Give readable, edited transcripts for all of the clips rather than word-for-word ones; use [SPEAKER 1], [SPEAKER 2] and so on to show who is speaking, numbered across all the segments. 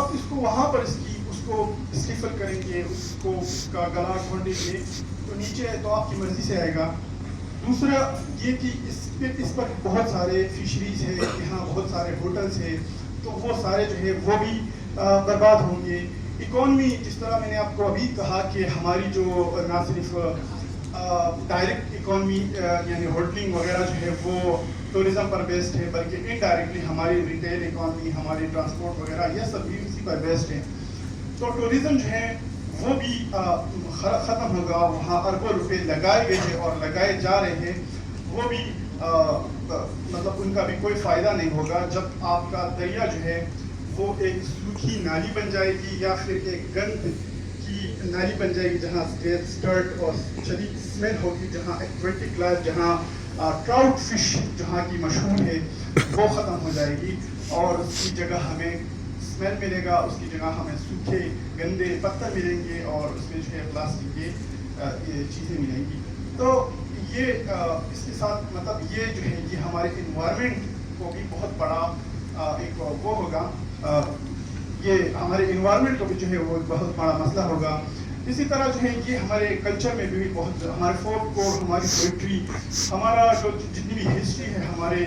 [SPEAKER 1] آپ اس کو وہاں پر اس کو اسٹیفل کریں گے، اس کو اس کا گلا ڈھونڈیں گے تو نیچے تو آپ کی مرضی سے آئے گا. دوسرا یہ کہ اس پر بہت سارے فشریز ہیں، یہاں بہت سارے ہوٹلز ہیں، تو وہ سارے جو ہے وہ بھی برباد ہوں گے. اکانومی جس طرح میں نے آپ کو ابھی کہا کہ ہماری جو نہ صرف ڈائریکٹ اکانومی یعنی ہوٹلنگ وغیرہ جو ہے وہ ٹورزم پر بیسڈ ہے، بلکہ انڈائریکٹلی ہماری ریٹیل اکانومی، ہماری ٹرانسپورٹ وغیرہ یہ سب بھی اسی پر بیسڈ ہے. تو ٹورزم جو ہے وہ بھی ختم ہوگا. وہاں اربوں روپے لگائے گئے ہیں اور لگائے جا رہے ہیں، وہ بھی مطلب ان کا بھی کوئی فائدہ نہیں ہوگا جب آپ کا دریا جو ہے وہ ایک سوکھی نالی بن جائے گی یا پھر ایک گند کی نالی بن جائے گی جہاں اسٹرٹ اور شدید اسمیل ہوگی، جہاں ایکویٹک لائف، جہاں ٹراؤٹ فش جہاں کی مشہور ہے وہ ختم ہو جائے گی اور اس کی جگہ ہمیں اسمیل ملے گا، اس کی جگہ ہمیں سوکھے گندے پتھر ملیں گے اور اس میں جو ہے پلاسٹک کے چیزیں ملیں گی. تو یہ اس کے ساتھ مطلب یہ جو ہے یہ ہمارے انوائرمنٹ کو بھی بہت بڑا ایک وہ ہوگا، یہ ہمارے انوائرمنٹ کو بھی جو ہے وہ بہت بڑا مسئلہ ہوگا. اسی طرح جو ہے یہ ہمارے کلچر میں بھی بہت، ہمارے فولک کور، ہماری پوئٹری، ہمارا جو جتنی بھی ہسٹری ہے، ہمارے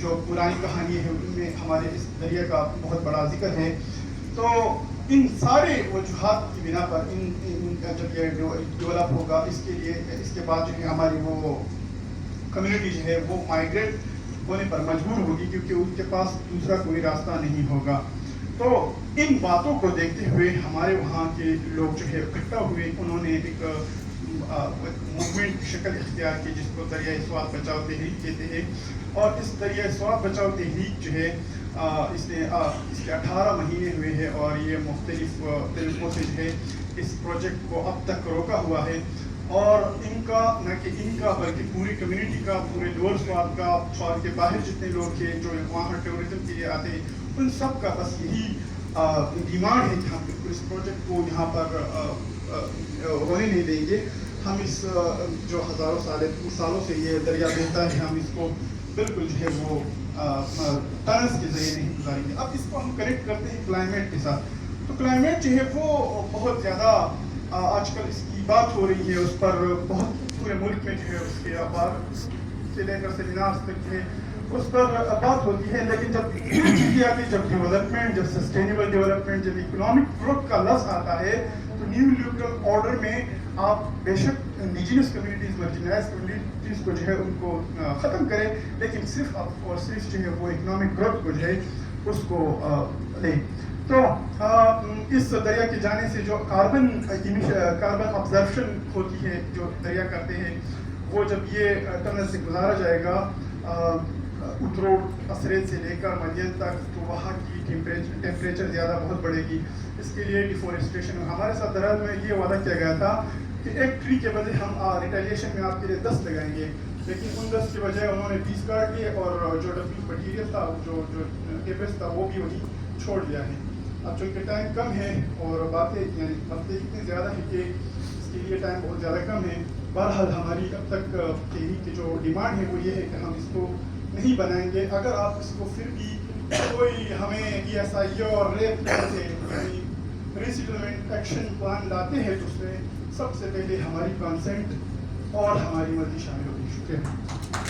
[SPEAKER 1] جو پرانی کہانی ہے ان میں ہمارے اس دریا کا بہت بڑا ذکر ہے. تو ان سارے وجوہات کی بنا پر جب یہ ڈیولپ ہوگا، اس کے لیے اس کے بعد جو ہے ہماری وہ کمیونٹی جو ہے وہ مائگریٹ ہونے پر مجبور ہوگی کیونکہ ان کے پاس دوسرا کوئی راستہ نہیں ہوگا. تو ان باتوں کو دیکھتے ہوئے ہمارے وہاں کے لوگ جو ہے اکٹھا ہوئے، انہوں نے ایک موومنٹ شکل اختیار کی جس کو دریائے سوات بچاؤ تحریک کہتے ہیں. اور اس دریائے سوات بچاؤ تحریک جو ہے اس کے 18 مہینے ہوئے ہیں اور یہ مختلف طریقوں سے جو ہے اس پروجیکٹ کو اب تک روکا ہوا ہے. اور ان کا نہ کہ ان کا بلکہ پوری کمیونٹی کا، پورے لوور سوات کا، سوات کے باہر جتنے لوگ ہیں جو وہاں ٹورزم کے لیے آتے ہیں، ان سب کا بس یہی ڈیمانڈ ہے کہ ہم بالکل اس پروجیکٹ کو یہاں پر ہونے نہیں دیں گے. ہم اس جو ہزاروں سالوں سے یہ دریا بہتا ہے، ہم اس کو بالکل جو ہے وہ ٹنلز کے ذریعے نہیں گزاریں گے. اب اس کو ہم کنیکٹ کرتے ہیں کلائمیٹ کے ساتھ. تو کلائمیٹ جو ہے وہ بہت زیادہ آج کل اس کی بات ہو رہی ہے، اس پر بہت پورے ملک میں جو ہے اس کے اخبار سے لے کر سیمینار تک جو ہے اس پر بات ہوتی ہے. لیکن جب چیزیں آتی ہے، جب ڈیولپمنٹ، جب سسٹینیبل ڈیولپمنٹ، جب اکنامک گروتھ کا لفظ آتا ہے تو نیو لیبرل آرڈر میں آپ بے شک انڈیجنس کمیونٹیز، مارجنائز کمیونٹیز کو جو ہے ان کو ختم کریں، لیکن صرف اور صرف جو ہے وہ اکنامک گروتھ کو جو ہے اس کو لیں. تو اس دریا کے جانے سے جو کاربن آبزرپشن ہوتی ہے جو دریا کرتے ہیں، وہ جب یہ ٹنل سے گزارا جائے گا اتروڑ اسرید سے لے کر مدین تک، تو وہاں کی ٹیمپریچر زیادہ بہت بڑھے گی. اس کے لیے ڈیفورسٹریشن ہمارے ساتھ درحال میں یہ وعدہ کیا گیا تھا کہ ایک ٹری کے بدلے ہم ریٹیلیشن میں آپ کے لیے 10 لگائیں گے، لیکن ان 10 کے بجائے انہوں نے 20 کاٹ لیے اور جو ڈبل مٹیریل تھا، جو ایپس تھا، وہ بھی وہیں چھوڑ دیا ہے. اب چونکہ ٹائم کم ہے اور باتیں یعنی ہفتے اتنے زیادہ ہیں کہ اس کے لیے ٹائم بہت زیادہ کم ہے. بہرحال ہماری اب تک تحریک کی جو ڈیمانڈ ہے وہ یہ ہے کہ ہم اس کو نہیں بنائیں گے. اگر آپ اس کو پھر بھی کوئی ہمیں ESI اور ریپ جیسے یعنی ریسیٹلمنٹ ایکشن پلان لاتے ہیں تو اس میں سب سے پہلے ہماری کنسنٹ اور ہماری مرضی شامل ہوگی. شکریہ.